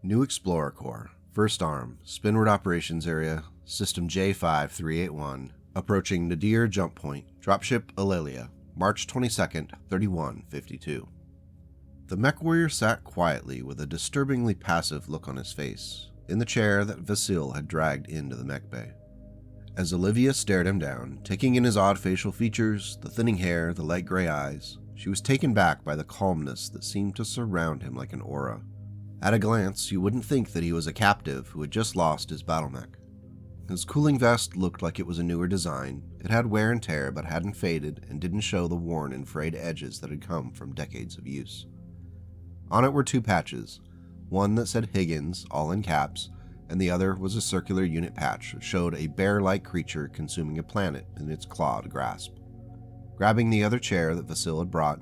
New Explorer Corps, First Arm, Spinward Operations Area, System J5381, approaching Nadir Jump Point, Dropship Aurelia, March 22nd, 3152. The Mechwarrior sat quietly with a disturbingly passive look on his face, in the chair that Vasil had dragged into the mech bay. As Olivia stared him down, taking in his odd facial features, the thinning hair, the light gray eyes, she was taken back by the calmness that seemed to surround him like an aura. At a glance, you wouldn't think that he was a captive who had just lost his battle mech. His cooling vest looked like it was a newer design. It had wear and tear but hadn't faded and didn't show the worn and frayed edges that had come from decades of use. On it were two patches, one that said Higgins, all in caps, and the other was a circular unit patch that showed a bear-like creature consuming a planet in its clawed grasp. Grabbing the other chair that Vasil had brought,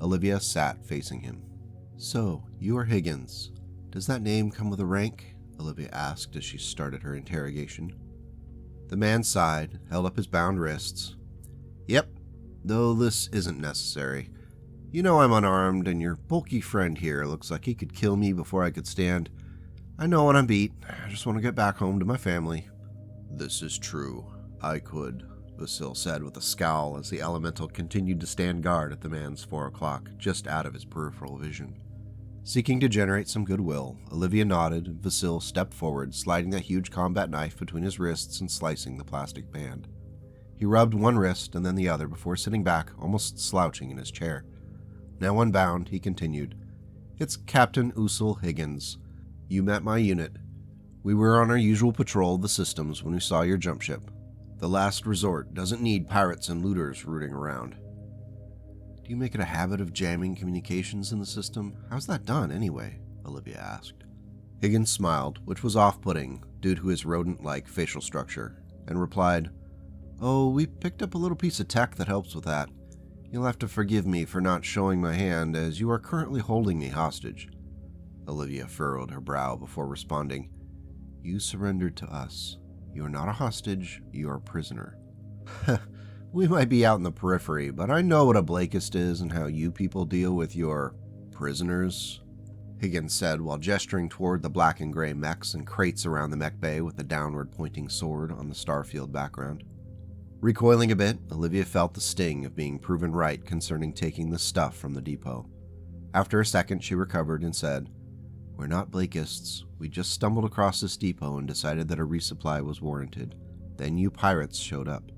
Olivia sat facing him. "So, you are Higgins. Does that name come with a rank?" Olivia asked as she started her interrogation. The man sighed, held up his bound wrists. "Yep, though this isn't necessary. You know I'm unarmed, and your bulky friend here looks like he could kill me before I could stand. I know when I'm beat. I just want to get back home to my family." "This is true. I could," Vasil said with a scowl as the elemental continued to stand guard at the man's 4 o'clock, just out of his peripheral vision. Seeking to generate some goodwill, Olivia nodded, and Vasil stepped forward, sliding that huge combat knife between his wrists and slicing the plastic band. He rubbed one wrist and then the other before sitting back, almost slouching in his chair. Now unbound, he continued, "It's Captain Usul Higgins. You met my unit. We were on our usual patrol of the systems when we saw your jump ship. The last resort doesn't need pirates and looters rooting around." "Do you make it a habit of jamming communications in the system? How's that done, anyway?" Olivia asked. Higgins smiled, which was off-putting due to his rodent-like facial structure, and replied, "Oh, we picked up a little piece of tech that helps with that. You'll have to forgive me for not showing my hand, as you are currently holding me hostage." Olivia furrowed her brow before responding, "You surrendered to us. You are not a hostage, you are a prisoner." "We might be out in the periphery, but I know what a Blakist is and how you people deal with your prisoners," Higgins said while gesturing toward the black and gray mechs and crates around the mech bay with the downward-pointing sword on the starfield background. Recoiling a bit, Olivia felt the sting of being proven right concerning taking the stuff from the depot. After a second, she recovered and said, "We're not Blakists. We just stumbled across this depot and decided that a resupply was warranted. Then you pirates showed up."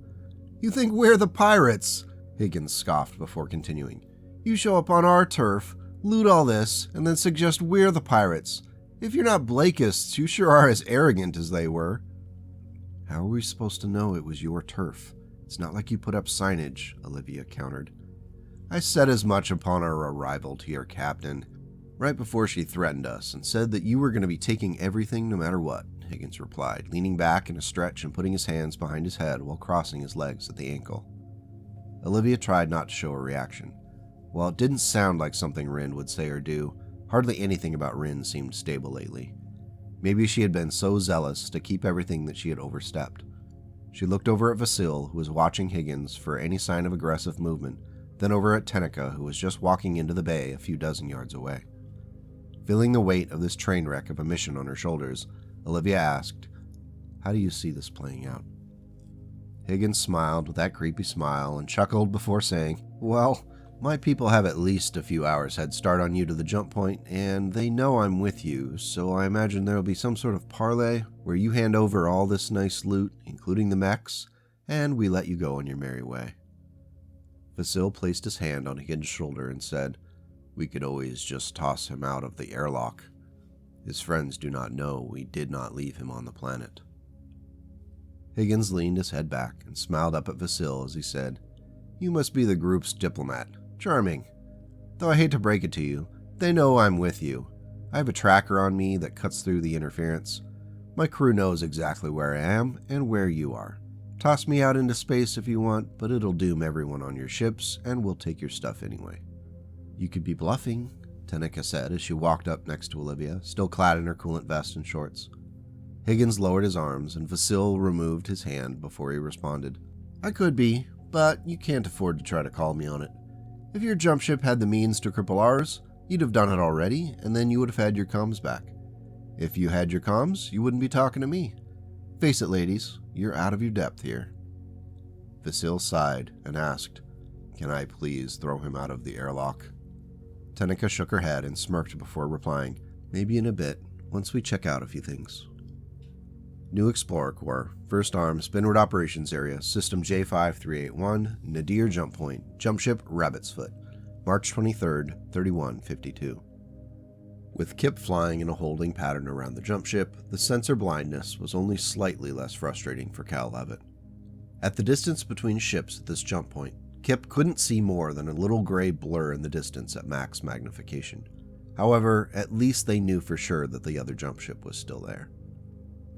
"You think we're the pirates?" Higgins scoffed before continuing. "You show up on our turf, loot all this, and then suggest we're the pirates. If you're not Blakists, you sure are as arrogant as they were." "How are we supposed to know it was your turf? It's not like you put up signage," Olivia countered. "I said as much upon our arrival to your captain, right before she threatened us and said that you were going to be taking everything no matter what," Higgins replied, leaning back in a stretch and putting his hands behind his head while crossing his legs at the ankle. Olivia tried not to show a reaction. While it didn't sound like something Rin would say or do, hardly anything about Rin seemed stable lately. Maybe she had been so zealous to keep everything that she had overstepped. She looked over at Vasil, who was watching Higgins for any sign of aggressive movement, then over at Tenica, who was just walking into the bay a few dozen yards away. Feeling the weight of this train wreck of a mission on her shoulders, Olivia asked, "How do you see this playing out?" Higgins smiled with that creepy smile and chuckled before saying, "Well, my people have at least a few hours head start on you to the jump point, and they know I'm with you, so I imagine there'll be some sort of parley where you hand over all this nice loot, including the mechs, and we let you go on your merry way." Vasil placed his hand on Higgins' shoulder and said, "We could always just toss him out of the airlock. His friends do not know we did not leave him on the planet." Higgins leaned his head back and smiled up at Vasil as he said, "You must be the group's diplomat. Charming. Though I hate to break it to you, they know I'm with you. I have a tracker on me that cuts through the interference. My crew knows exactly where I am and where you are. Toss me out into space if you want, but it'll doom everyone on your ships, and we'll take your stuff anyway." "You could be bluffing," Tenica said as she walked up next to Olivia, still clad in her coolant vest and shorts. Higgins lowered his arms, and Vasil removed his hand before he responded. "I could be, but you can't afford to try to call me on it. If your jump ship had the means to cripple ours, you'd have done it already, and then you would have had your comms back. If you had your comms, you wouldn't be talking to me. Face it, ladies, you're out of your depth here. Vasil sighed and asked, "Can I please throw him out of the airlock?" Tenica shook her head and smirked before replying, "Maybe in a bit, once we check out a few things." New Explorer Corps, First Arm, Spinward Operations Area, System J5381, Nadir Jump Point, Jumpship Rabbit's Foot, March 23rd, 3152. With Kip flying in a holding pattern around the jumpship, the sensor blindness was only slightly less frustrating for Cal Levitt. At the distance between ships at this jump point, Kip couldn't see more than a little gray blur in the distance at max magnification. However, at least they knew for sure that the other jumpship was still there.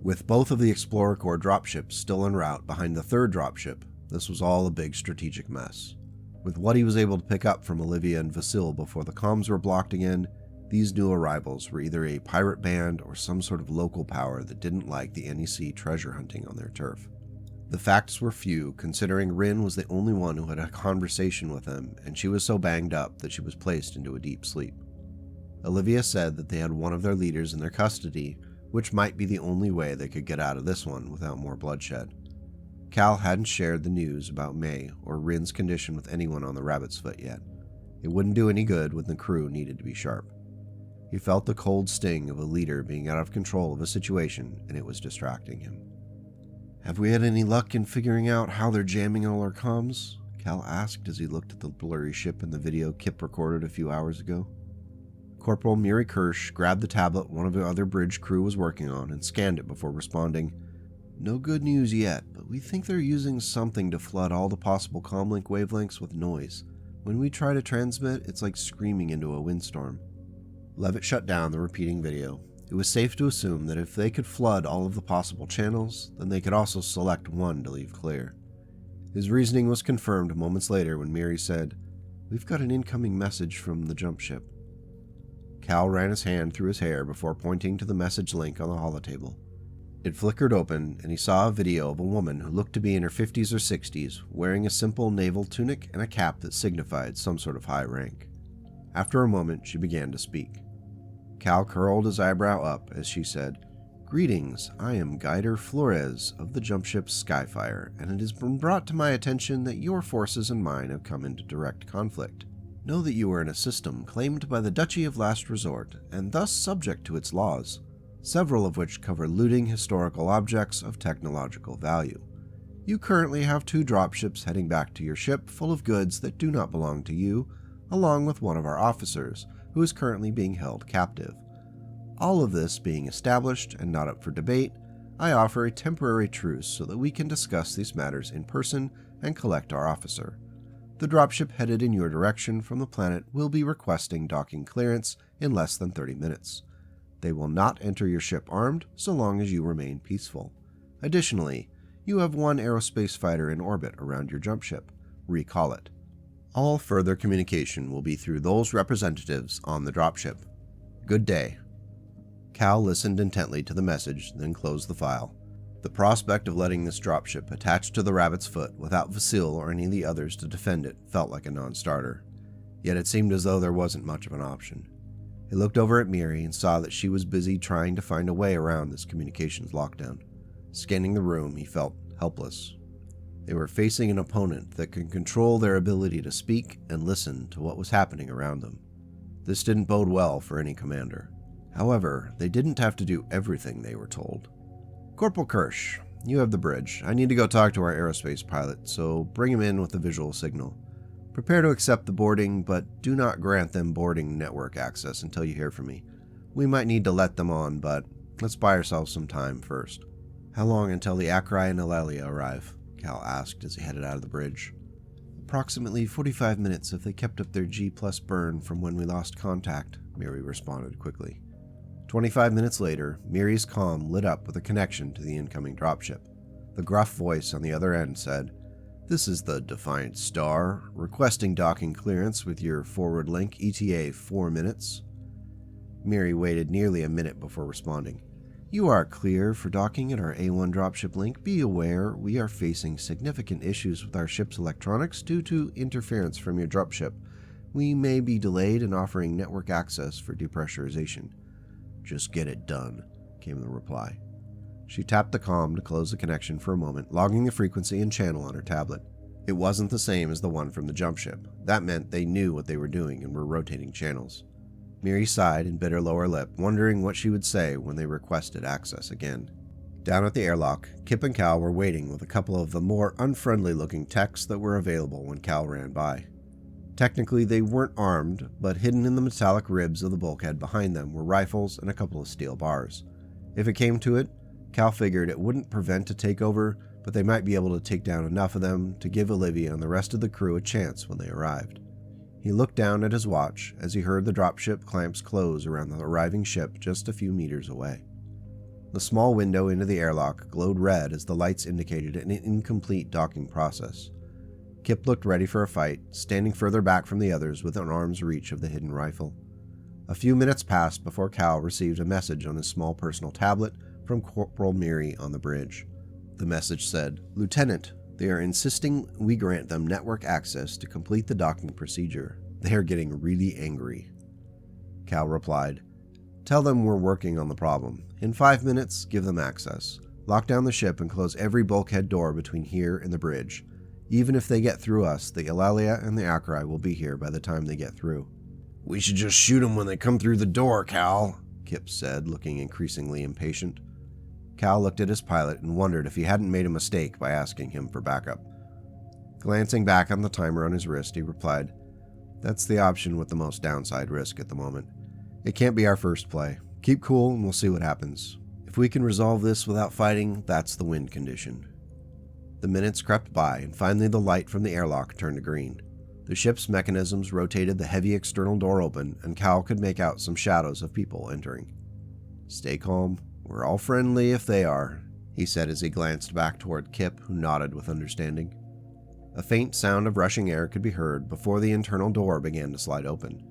With both of the Explorer Corps dropships still en route behind the third dropship, this was all a big strategic mess. With what he was able to pick up from Olivia and Vasil before the comms were blocked again, these new arrivals were either a pirate band or some sort of local power that didn't like the NEC treasure hunting on their turf. The facts were few, considering Rin was the only one who had a conversation with them, and she was so banged up that she was placed into a deep sleep. Olivia said that they had one of their leaders in their custody, which might be the only way they could get out of this one without more bloodshed. Cal hadn't shared the news about May or Rin's condition with anyone on the Rabbit's Foot yet. It wouldn't do any good when the crew needed to be sharp. He felt the cold sting of a leader being out of control of a situation, and it was distracting him. "Have we had any luck in figuring out how they're jamming all our comms?" Cal asked as he looked at the blurry ship in the video Kip recorded a few hours ago. Corporal Miri Kirsch grabbed the tablet one of the other bridge crew was working on and scanned it before responding, "No good news yet, but we think they're using something to flood all the possible comlink wavelengths with noise. When we try to transmit, it's like screaming into a windstorm." Levitt shut down the repeating video. It was safe to assume that if they could flood all of the possible channels, then they could also select one to leave clear. His reasoning was confirmed moments later when Miri said, "We've got an incoming message from the jumpship." Cal ran his hand through his hair before pointing to the message link on the holotable. It flickered open, and he saw a video of a woman who looked to be in her 50s or 60s, wearing a simple naval tunic and a cap that signified some sort of high rank. After a moment, she began to speak. Cal curled his eyebrow up as she said, "Greetings, I am Guider Flores of the jumpship Skyfire, and it has been brought to my attention that your forces and mine have come into direct conflict. Know that you are in a system claimed by the Duchy of Last Resort, and thus subject to its laws, several of which cover looting historical objects of technological value. You currently have 2 dropships heading back to your ship full of goods that do not belong to you, along with one of our officers, who is currently being held captive. All of this being established and not up for debate, I offer a temporary truce so that we can discuss these matters in person and collect our officer. The dropship headed in your direction from the planet will be requesting docking clearance in less than 30 minutes. They will not enter your ship armed so long as you remain peaceful. Additionally, you have 1 aerospace fighter in orbit around your jumpship. Recall it. All further communication will be through those representatives on the dropship. Good day." Cal listened intently to the message, then closed the file. The prospect of letting this dropship attach to the Rabbit's Foot without Vasil or any of the others to defend it felt like a non-starter. Yet it seemed as though there wasn't much of an option. He looked over at Miri and saw that she was busy trying to find a way around this communications lockdown. Scanning the room, he felt helpless. They were facing an opponent that could control their ability to speak and listen to what was happening around them. This didn't bode well for any commander. However, they didn't have to do everything they were told. "Corporal Kirsch, you have the bridge. I need to go talk to our aerospace pilot, so bring him in with the visual signal. Prepare to accept the boarding, but do not grant them boarding network access until you hear from me. We might need to let them on, but let's buy ourselves some time first." "How long until the Akrai and Eulalia arrive?" Cal asked as he headed out of the bridge. "Approximately 45 minutes if they kept up their G+ burn from when we lost contact," Miri responded quickly. 25 minutes later, Miri's comm lit up with a connection to the incoming dropship. The gruff voice on the other end said, "This is the Defiant Star, requesting docking clearance with your forward link ETA 4 minutes. Miri waited nearly a minute before responding. "You are clear for docking at our A1 dropship link. Be aware, we are facing significant issues with our ship's electronics due to interference from your dropship. We may be delayed in offering network access for depressurization. Just get it done, came the reply. She tapped the comm to close the connection for a moment, logging the frequency and channel on her tablet. It wasn't the same as the one from the jump ship. That meant they knew what they were doing and were rotating channels. Miri sighed and bit her lower lip, wondering what she would say when they requested access again. Down at the airlock, Kip and Cal were waiting with a couple of the more unfriendly-looking techs that were available when Cal ran by. Technically, they weren't armed, but hidden in the metallic ribs of the bulkhead behind them were rifles and a couple of steel bars. If it came to it, Cal figured it wouldn't prevent a takeover, but they might be able to take down enough of them to give Olivia and the rest of the crew a chance when they arrived. He looked down at his watch as he heard the dropship clamps close around the arriving ship just a few meters away. The small window into the airlock glowed red as the lights indicated an incomplete docking process. Kip looked ready for a fight, standing further back from the others within arm's reach of the hidden rifle. A few minutes passed before Cal received a message on his small personal tablet from Corporal Miri on the bridge. The message said, "Lieutenant, they are insisting we grant them network access to complete the docking procedure. They are getting really angry." Cal replied, "Tell them we're working on the problem. In 5 minutes, give them access. Lock down the ship and close every bulkhead door between here and the bridge. Even if they get through us, the Eulalia and the Akrai will be here by the time they get through." "We should just shoot them when they come through the door, Cal," Kip said, looking increasingly impatient. Cal looked at his pilot and wondered if he hadn't made a mistake by asking him for backup. Glancing back on the timer on his wrist, he replied, "That's the option with the most downside risk at the moment. It can't be our first play. Keep cool and we'll see what happens. If we can resolve this without fighting, that's the win condition." The minutes crept by, and finally the light from the airlock turned to green. The ship's mechanisms rotated the heavy external door open, and Cal could make out some shadows of people entering. "Stay calm. We're all friendly if they are," he said as he glanced back toward Kip, who nodded with understanding. A faint sound of rushing air could be heard before the internal door began to slide open.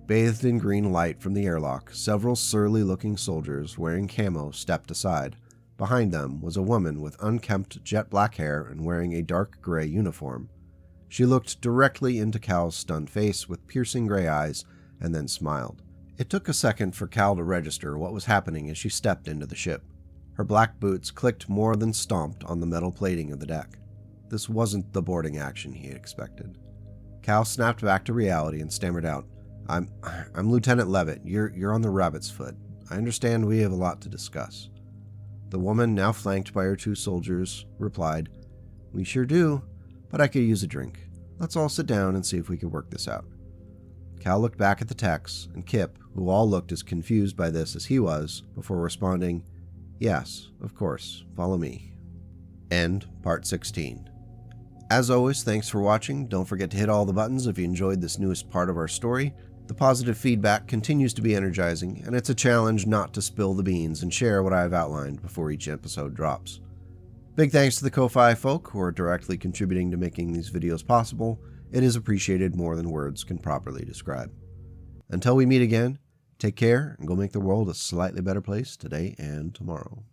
Bathed in green light from the airlock, several surly-looking soldiers wearing camo stepped aside. Behind them was a woman with unkempt jet-black hair and wearing a dark gray uniform. She looked directly into Cal's stunned face with piercing gray eyes and then smiled. It took a second for Cal to register what was happening as she stepped into the ship. Her black boots clicked more than stomped on the metal plating of the deck. This wasn't the boarding action he had expected. Cal snapped back to reality and stammered out, I'm Lieutenant Levitt. You're on the Rabbit's Foot. I understand we have a lot to discuss." The woman, now flanked by her 2 soldiers, replied, "We sure do, but I could use a drink. Let's all sit down and see if we can work this out." Cal looked back at the techs, and Kip, who all looked as confused by this as he was, before responding, "Yes, of course, follow me." End Part 16. As always, thanks for watching. Don't forget to hit all the buttons if you enjoyed this newest part of our story. The positive feedback continues to be energizing, and it's a challenge not to spill the beans and share what I have outlined before each episode drops. Big thanks to the Ko-Fi folk who are directly contributing to making these videos possible. It is appreciated more than words can properly describe. Until we meet again, take care and go make the world a slightly better place today and tomorrow.